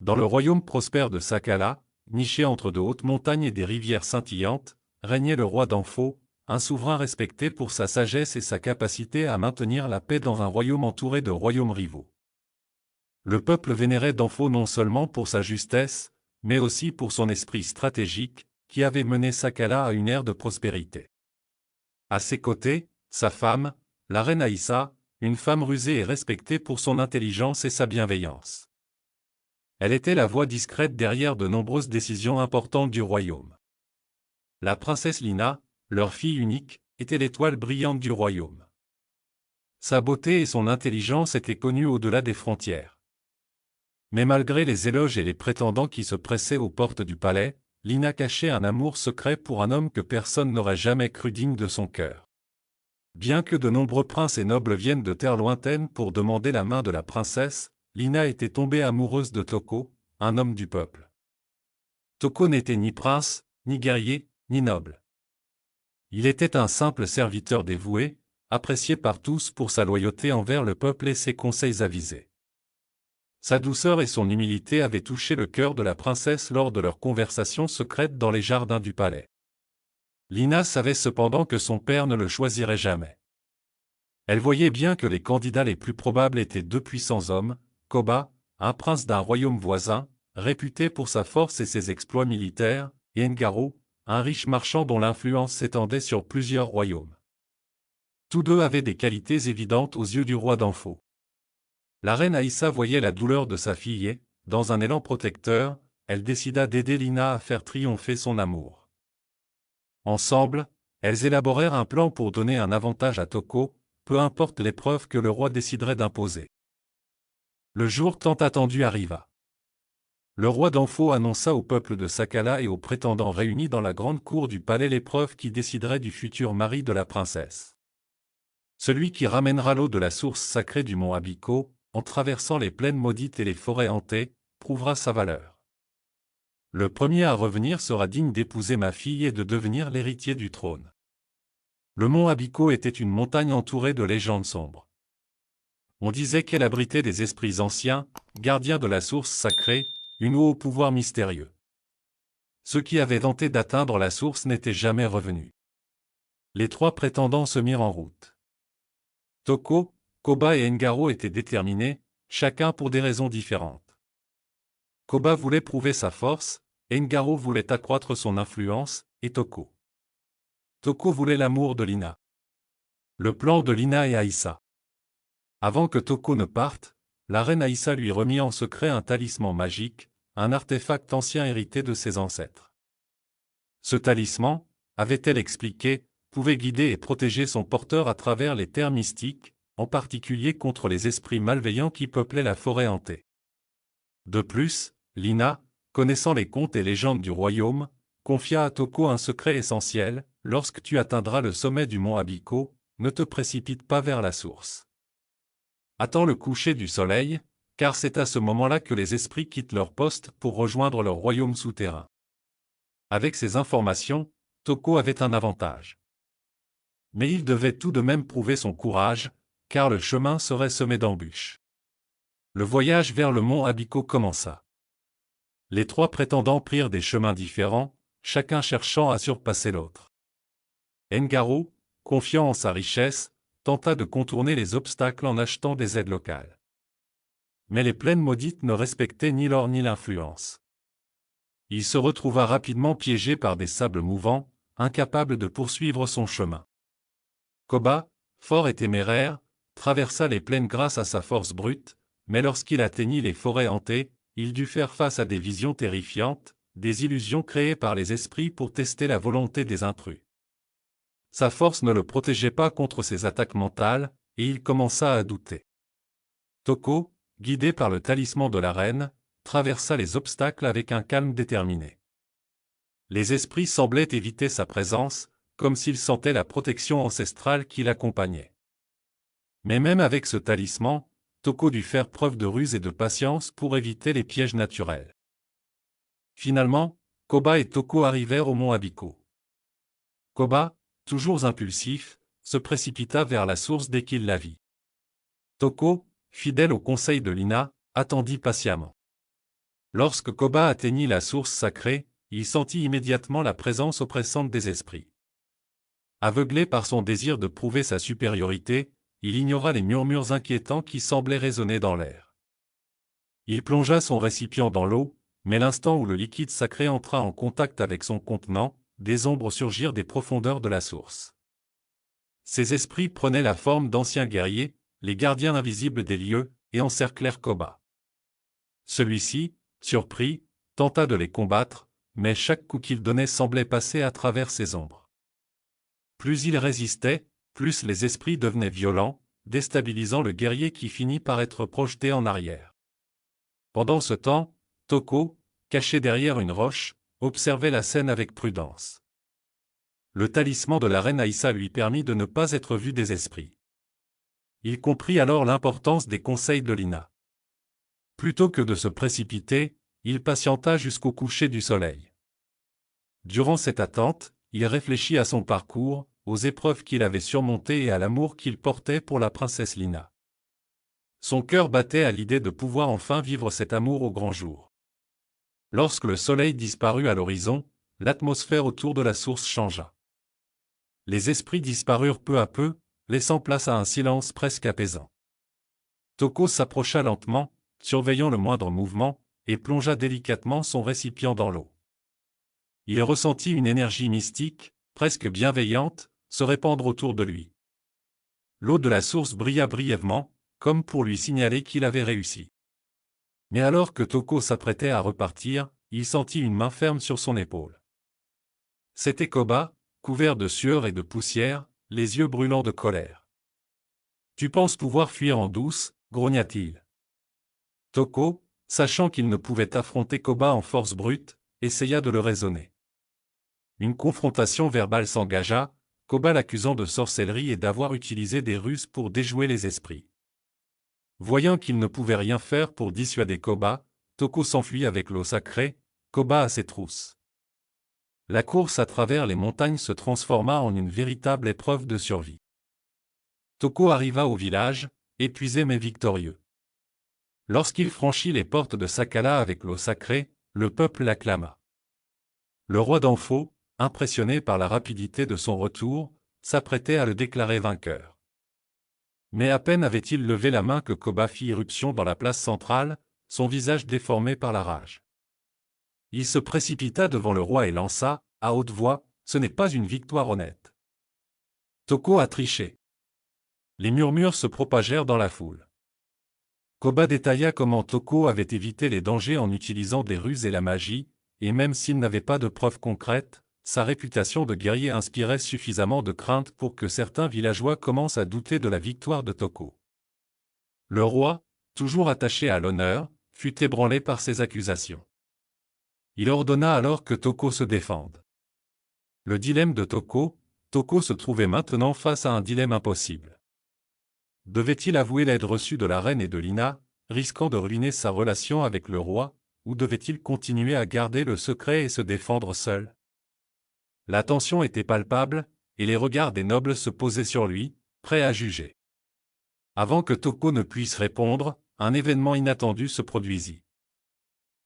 Dans le royaume prospère de Sakala, niché entre de hautes montagnes et des rivières scintillantes, régnait le roi d'Ampho, un souverain respecté pour sa sagesse et sa capacité à maintenir la paix dans un royaume entouré de royaumes rivaux. Le peuple vénérait d'Ampho non seulement pour sa justesse, mais aussi pour son esprit stratégique, qui avait mené Sakala à une ère de prospérité. À ses côtés, sa femme, la reine Aïssa, une femme rusée et respectée pour son intelligence et sa bienveillance. Elle était la voix discrète derrière de nombreuses décisions importantes du royaume. La princesse Lina, leur fille unique, était l'étoile brillante du royaume. Sa beauté et son intelligence étaient connues au-delà des frontières. Mais malgré les éloges et les prétendants qui se pressaient aux portes du palais, Lina cachait un amour secret pour un homme que personne n'aurait jamais cru digne de son cœur. Bien que de nombreux princes et nobles viennent de terres lointaines pour demander la main de la princesse, Lina était tombée amoureuse de Toko, un homme du peuple. Toko n'était ni prince, ni guerrier, ni noble. Il était un simple serviteur dévoué, apprécié par tous pour sa loyauté envers le peuple et ses conseils avisés. Sa douceur et son humilité avaient touché le cœur de la princesse lors de leur conversation secrète dans les jardins du palais. Lina savait cependant que son père ne le choisirait jamais. Elle voyait bien que les candidats les plus probables étaient deux puissants hommes, Koba, un prince d'un royaume voisin, réputé pour sa force et ses exploits militaires, et Ngaro, un riche marchand dont l'influence s'étendait sur plusieurs royaumes. Tous deux avaient des qualités évidentes aux yeux du roi d'Ampho. La reine Aïssa voyait la douleur de sa fille et, dans un élan protecteur, elle décida d'aider Lina à faire triompher son amour. Ensemble, elles élaborèrent un plan pour donner un avantage à Toko, peu importe l'épreuve que le roi déciderait d'imposer. Le jour tant attendu arriva. Le roi d'Ampho annonça au peuple de Sakala et aux prétendants réunis dans la grande cour du palais l'épreuve qui déciderait du futur mari de la princesse. Celui qui ramènera l'eau de la source sacrée du mont Abiko, en traversant les plaines maudites et les forêts hantées, prouvera sa valeur. Le premier à revenir sera digne d'épouser ma fille et de devenir l'héritier du trône. Le mont Abiko était une montagne entourée de légendes sombres. On disait qu'elle abritait des esprits anciens, gardiens de la source sacrée, une eau au pouvoir mystérieux. Ceux qui avaient tenté d'atteindre la source n'étaient jamais revenus. Les trois prétendants se mirent en route. Toko, Koba et Ngaro étaient déterminés, chacun pour des raisons différentes. Koba voulait prouver sa force, Ngaro voulait accroître son influence, et Toko voulait l'amour de Lina. Le plan de Lina et Aïssa. Avant que Toko ne parte, la reine Aïssa lui remit en secret un talisman magique, un artefact ancien hérité de ses ancêtres. Ce talisman, avait-elle expliqué, pouvait guider et protéger son porteur à travers les terres mystiques, en particulier contre les esprits malveillants qui peuplaient la forêt hantée. De plus, Lina, connaissant les contes et légendes du royaume, confia à Toko un secret essentiel: lorsque tu atteindras le sommet du mont Abiko, ne te précipite pas vers la source. Attends le coucher du soleil, car c'est à ce moment-là que les esprits quittent leur poste pour rejoindre leur royaume souterrain. Avec ces informations, Toko avait un avantage. Mais il devait tout de même prouver son courage, car le chemin serait semé d'embûches. Le voyage vers le mont Abiko commença. Les trois prétendants prirent des chemins différents, chacun cherchant à surpasser l'autre. Ngaro, confiant en sa richesse, tenta de contourner les obstacles en achetant des aides locales. Mais les plaines maudites ne respectaient ni l'or ni l'influence. Il se retrouva rapidement piégé par des sables mouvants, incapable de poursuivre son chemin. Koba, fort et téméraire, traversa les plaines grâce à sa force brute, mais lorsqu'il atteignit les forêts hantées, il dut faire face à des visions terrifiantes, des illusions créées par les esprits pour tester la volonté des intrus. Sa force ne le protégeait pas contre ces attaques mentales, et il commença à douter. Toko, guidé par le talisman de la reine, traversa les obstacles avec un calme déterminé. Les esprits semblaient éviter sa présence, comme s'ils sentaient la protection ancestrale qui l'accompagnait. Mais même avec ce talisman, Toko dut faire preuve de ruse et de patience pour éviter les pièges naturels. Finalement, Koba et Toko arrivèrent au mont Abiko. Koba, toujours impulsif, se précipita vers la source dès qu'il la vit. Toko, fidèle au conseil de Lina, attendit patiemment. Lorsque Koba atteignit la source sacrée, il sentit immédiatement la présence oppressante des esprits. Aveuglé par son désir de prouver sa supériorité, il ignora les murmures inquiétants qui semblaient résonner dans l'air. Il plongea son récipient dans l'eau, mais l'instant où le liquide sacré entra en contact avec son contenant, des ombres surgirent des profondeurs de la source. Ces esprits prenaient la forme d'anciens guerriers, les gardiens invisibles des lieux, et encerclèrent Koba. Celui-ci, surpris, tenta de les combattre, mais chaque coup qu'il donnait semblait passer à travers ces ombres. Plus il résistait, plus les esprits devenaient violents, déstabilisant le guerrier qui finit par être projeté en arrière. Pendant ce temps, Toko, caché derrière une roche, observait la scène avec prudence. Le talisman de la reine Aïssa lui permit de ne pas être vu des esprits. Il comprit alors l'importance des conseils de Lina. Plutôt que de se précipiter, il patienta jusqu'au coucher du soleil. Durant cette attente, il réfléchit à son parcours, aux épreuves qu'il avait surmontées et à l'amour qu'il portait pour la princesse Lina. Son cœur battait à l'idée de pouvoir enfin vivre cet amour au grand jour. Lorsque le soleil disparut à l'horizon, l'atmosphère autour de la source changea. Les esprits disparurent peu à peu, laissant place à un silence presque apaisant. Toko s'approcha lentement, surveillant le moindre mouvement, et plongea délicatement son récipient dans l'eau. Il ressentit une énergie mystique, presque bienveillante, se répandre autour de lui. L'eau de la source brilla brièvement, comme pour lui signaler qu'il avait réussi. Mais alors que Toko s'apprêtait à repartir, il sentit une main ferme sur son épaule. C'était Koba, couvert de sueur et de poussière, les yeux brûlants de colère. « Tu penses pouvoir fuir en douce ?» grogna-t-il. Toko, sachant qu'il ne pouvait affronter Koba en force brute, essaya de le raisonner. Une confrontation verbale s'engagea, Koba l'accusant de sorcellerie et d'avoir utilisé des ruses pour déjouer les esprits. Voyant qu'il ne pouvait rien faire pour dissuader Koba, Toko s'enfuit avec l'eau sacrée, Koba à ses trousses. La course à travers les montagnes se transforma en une véritable épreuve de survie. Toko arriva au village, épuisé mais victorieux. Lorsqu'il franchit les portes de Sakala avec l'eau sacrée, le peuple l'acclama. Le roi d'Ampho, impressionné par la rapidité de son retour, s'apprêtait à le déclarer vainqueur. Mais à peine avait-il levé la main que Koba fit irruption dans la place centrale, son visage déformé par la rage. Il se précipita devant le roi et lança, à haute voix, « Ce n'est pas une victoire honnête. Toko a triché. » Les murmures se propagèrent dans la foule. Koba détailla comment Toko avait évité les dangers en utilisant des ruses et la magie, et même s'il n'avait pas de preuves concrètes, sa réputation de guerrier inspirait suffisamment de crainte pour que certains villageois commencent à douter de la victoire de Toko. Le roi, toujours attaché à l'honneur, fut ébranlé par ces accusations. Il ordonna alors que Toko se défende. Le dilemme de Toko, Toko se trouvait maintenant face à un dilemme impossible. Devait-il avouer l'aide reçue de la reine et de Lina, risquant de ruiner sa relation avec le roi, ou devait-il continuer à garder le secret et se défendre seul? La tension était palpable, et les regards des nobles se posaient sur lui, prêts à juger. Avant que Toko ne puisse répondre, un événement inattendu se produisit.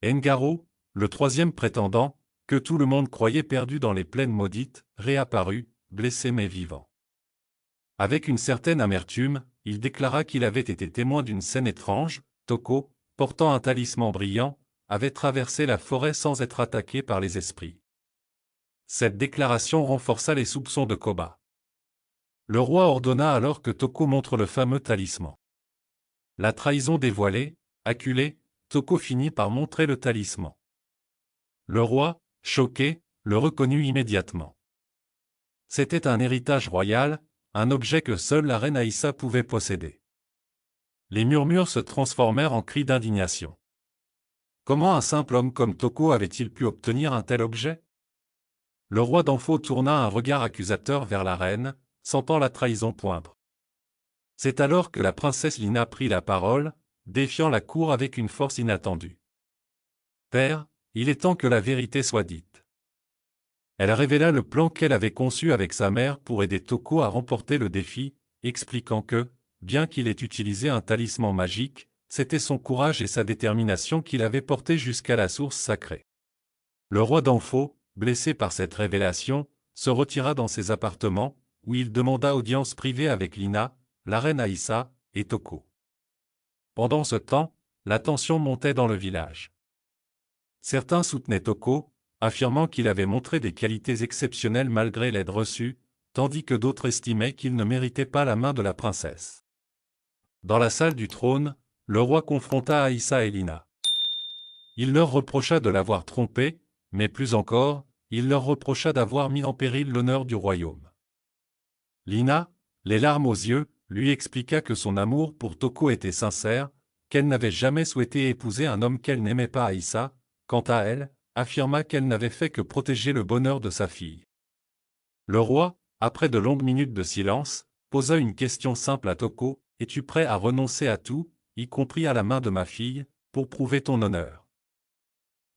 Ngaro, le troisième prétendant, que tout le monde croyait perdu dans les plaines maudites, réapparut, blessé mais vivant. Avec une certaine amertume, il déclara qu'il avait été témoin d'une scène étrange. Toko, portant un talisman brillant, avait traversé la forêt sans être attaqué par les esprits. Cette déclaration renforça les soupçons de Koba. Le roi ordonna alors que Toko montre le fameux talisman. La trahison dévoilée, acculé, Toko finit par montrer le talisman. Le roi, choqué, le reconnut immédiatement. C'était un héritage royal, un objet que seule la reine Aïssa pouvait posséder. Les murmures se transformèrent en cris d'indignation. Comment un simple homme comme Toko avait-il pu obtenir un tel objet? Le roi d'Ampho tourna un regard accusateur vers la reine, sentant la trahison poindre. C'est alors que la princesse Lina prit la parole, défiant la cour avec une force inattendue. « Père, il est temps que la vérité soit dite. » Elle révéla le plan qu'elle avait conçu avec sa mère pour aider Toko à remporter le défi, expliquant que, bien qu'il ait utilisé un talisman magique, c'était son courage et sa détermination qui l'avaient porté jusqu'à la source sacrée. Le roi d'Anfo, blessé par cette révélation, se retira dans ses appartements, où il demanda audience privée avec Lina, la reine Aïssa, et Toko. Pendant ce temps, la tension montait dans le village. Certains soutenaient Toko, affirmant qu'il avait montré des qualités exceptionnelles malgré l'aide reçue, tandis que d'autres estimaient qu'il ne méritait pas la main de la princesse. Dans la salle du trône, le roi confronta Aïssa et Lina. Il leur reprocha de l'avoir trompée, mais plus encore, il leur reprocha d'avoir mis en péril l'honneur du royaume. Lina, les larmes aux yeux, lui expliqua que son amour pour Toko était sincère, qu'elle n'avait jamais souhaité épouser un homme qu'elle n'aimait pas. Aïssa, quant à elle, affirma qu'elle n'avait fait que protéger le bonheur de sa fille. Le roi, après de longues minutes de silence, posa une question simple à Toko: « Es-tu prêt à renoncer à tout, y compris à la main de ma fille, pour prouver ton honneur ?»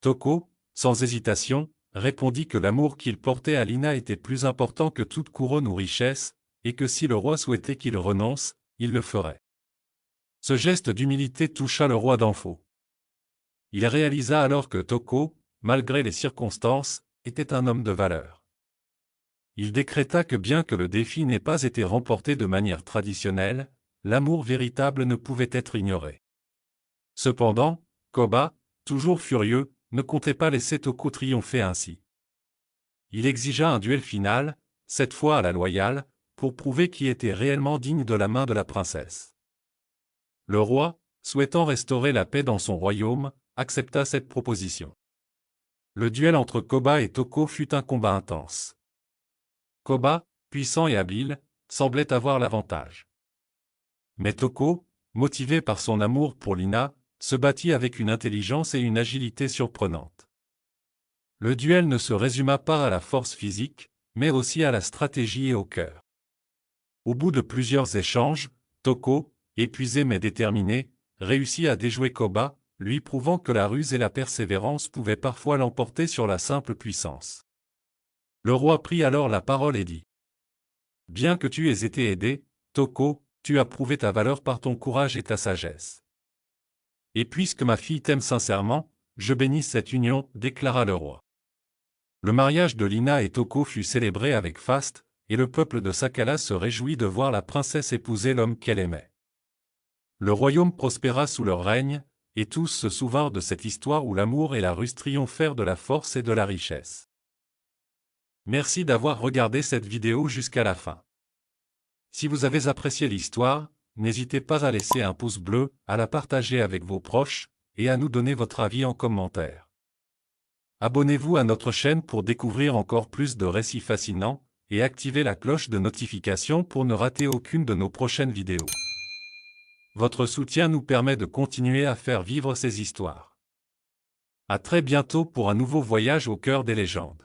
Toko, sans hésitation, répondit que l'amour qu'il portait à Lina était plus important que toute couronne ou richesse, et que si le roi souhaitait qu'il renonce, il le ferait. Ce geste d'humilité toucha le roi d'Anfo. Il réalisa alors que Toko, malgré les circonstances, était un homme de valeur. Il décréta que bien que le défi n'ait pas été remporté de manière traditionnelle, l'amour véritable ne pouvait être ignoré. Cependant, Koba, toujours furieux, ne comptait pas laisser Toko triompher ainsi. Il exigea un duel final, cette fois à la loyale, pour prouver qui était réellement digne de la main de la princesse. Le roi, souhaitant restaurer la paix dans son royaume, accepta cette proposition. Le duel entre Koba et Toko fut un combat intense. Koba, puissant et habile, semblait avoir l'avantage. Mais Toko, motivé par son amour pour Lina, se battit avec une intelligence et une agilité surprenantes. Le duel ne se résuma pas à la force physique, mais aussi à la stratégie et au cœur. Au bout de plusieurs échanges, Toko, épuisé mais déterminé, réussit à déjouer Koba, lui prouvant que la ruse et la persévérance pouvaient parfois l'emporter sur la simple puissance. Le roi prit alors la parole et dit: « Bien que tu aies été aidé, Toko, tu as prouvé ta valeur par ton courage et ta sagesse. Et puisque ma fille t'aime sincèrement, je bénis cette union, » déclara le roi. Le mariage de Lina et Toko fut célébré avec faste, et le peuple de Sakala se réjouit de voir la princesse épouser l'homme qu'elle aimait. Le royaume prospéra sous leur règne, et tous se souvinrent de cette histoire où l'amour et la ruse triomphèrent de la force et de la richesse. Merci d'avoir regardé cette vidéo jusqu'à la fin. Si vous avez apprécié l'histoire, n'hésitez pas à laisser un pouce bleu, à la partager avec vos proches, et à nous donner votre avis en commentaire. Abonnez-vous à notre chaîne pour découvrir encore plus de récits fascinants, et activez la cloche de notification pour ne rater aucune de nos prochaines vidéos. Votre soutien nous permet de continuer à faire vivre ces histoires. À très bientôt pour un nouveau voyage au cœur des légendes.